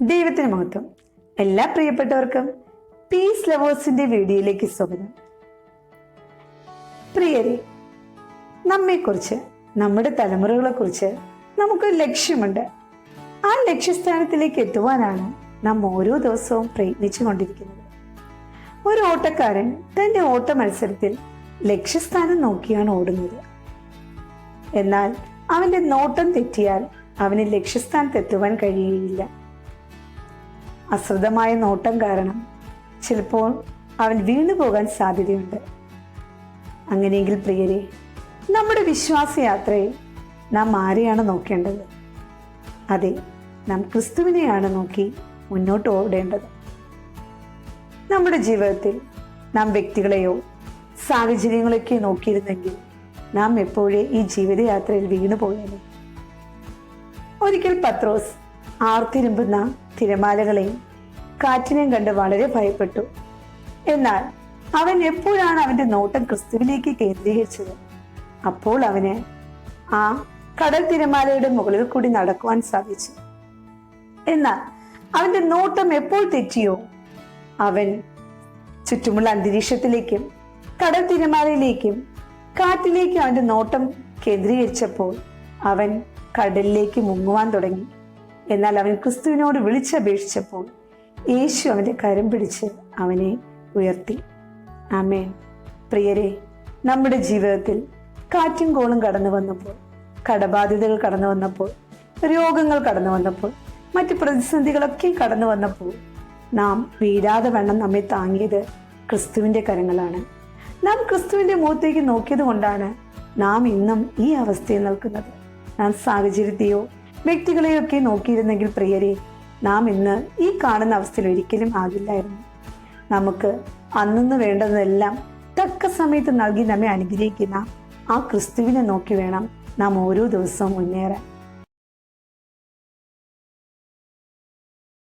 ദൈവത്തിന് മഹത്വം. എല്ലാ പ്രിയപ്പെട്ടവർക്കും പീസ് ലവേഴ്സിന്റെ വീഡിയോയിലേക്ക് സ്വാഗതം. പ്രിയരെ, നമ്മെക്കുറിച്ച്, നമ്മുടെ തലമുറകളെ കുറിച്ച് നമുക്കൊരു ലക്ഷ്യമുണ്ട്. ആ ലക്ഷ്യസ്ഥാനത്തിലേക്ക് എത്തുവാനാണ് നാം ഓരോ ദിവസവും പ്രയത്നിച്ചു കൊണ്ടിരിക്കുന്നത്. ഒരു ഓട്ടക്കാരൻ തന്റെ ഓട്ട മത്സരത്തിൽ ലക്ഷ്യസ്ഥാനം നോക്കിയാണ് ഓടുന്നത്. എന്നാൽ അവന്റെ നോട്ടം തെറ്റിയാൽ അവന് ലക്ഷ്യസ്ഥാനത്ത് എത്തുവാൻ കഴിയുകയില്ല. അശ്രദ്ധമായ നോട്ടം കാരണം ചിലപ്പോൾ അവൻ വീണു പോകാൻ സാധ്യതയുണ്ട്. അങ്ങനെയെങ്കിൽ പ്രിയരെ, നമ്മുടെ വിശ്വാസയാത്രയിൽ നാം ആരെയാണ് നോക്കേണ്ടത്? അതെ, നാം ക്രിസ്തുവിനെയാണ് നോക്കി മുന്നോട്ട് ഓടേണ്ടത്. നമ്മുടെ ജീവിതത്തിൽ നാം വ്യക്തികളെയോ സാഹചര്യങ്ങളൊക്കെ നോക്കിയിരുന്നെങ്കിൽ നാം എപ്പോഴേ ഈ ജീവിതയാത്രയിൽ വീണു പോയേനെ. ഒരിക്കൽ പത്രോസ് ആർത്തിരുമ്പുന്ന തിരമാലകളെയും കാറ്റിനെയും കണ്ട് വളരെ ഭയപ്പെട്ടു. എന്നാൽ അവൻ എപ്പോഴാണ് അവന്റെ നോട്ടം ക്രിസ്തുവിലേക്ക് കേന്ദ്രീകരിച്ചത്, അപ്പോൾ അവന് ആ കടൽ തിരമാലയുടെ മുകളിൽ കൂടി നടക്കുവാൻ സാധിച്ചു. എന്നാൽ അവന്റെ നോട്ടം എപ്പോൾ തെറ്റിയോ, അവൻ ചുറ്റുമുള്ള അന്തരീക്ഷത്തിലേക്കും കടൽ തിരമാലയിലേക്കും കാറ്റിലേക്കും അവന്റെ നോട്ടം കേന്ദ്രീകരിച്ചപ്പോൾ അവൻ കടലിലേക്ക് മുങ്ങുവാൻ തുടങ്ങി. എന്നാൽ അവൻ ക്രിസ്തുവിനോട് വിളിച്ചപേക്ഷിച്ചപ്പോൾ യേശു അവന്റെ കരം പിടിച്ച് അവനെ ഉയർത്തി. ആമേൻ. പ്രിയരെ, നമ്മുടെ ജീവിതത്തിൽ കാറ്റും കോളും കടന്നു വന്നപ്പോൾ, കടബാധ്യതകൾ കടന്നു വന്നപ്പോൾ, രോഗങ്ങൾ കടന്നു വന്നപ്പോൾ, മറ്റ് പ്രതിസന്ധികളൊക്കെ കടന്നു വന്നപ്പോൾ നാം വീഴാതെ വണ്ണം നമ്മെ താങ്ങിയത് ക്രിസ്തുവിന്റെ കരങ്ങളാണ്. നാം ക്രിസ്തുവിന്റെ മുഖത്തേക്ക് നോക്കിയത് കൊണ്ടാണ് നാം ഇന്നും ഈ അവസ്ഥയിൽ നിൽക്കുന്നത്. നാം സാഹചര്യത്തെയോ വ്യക്തികളെയോ ഒക്കെ നോക്കിയിരുന്നെങ്കിൽ പ്രിയരെ, നാം ഇന്ന് ഈ കാണുന്ന അവസ്ഥയിൽ ഒരിക്കലും ആകില്ലായിരുന്നു. നമുക്ക് അന്നു വേണ്ടതെല്ലാം തക്ക സമയത്ത് നൽകി നമ്മെ അനുഗ്രഹിക്കുന്ന ആ ക്രിസ്തുവിനെ നോക്കി വേണം നാം ഓരോ ദിവസവും മുന്നേറാൻ.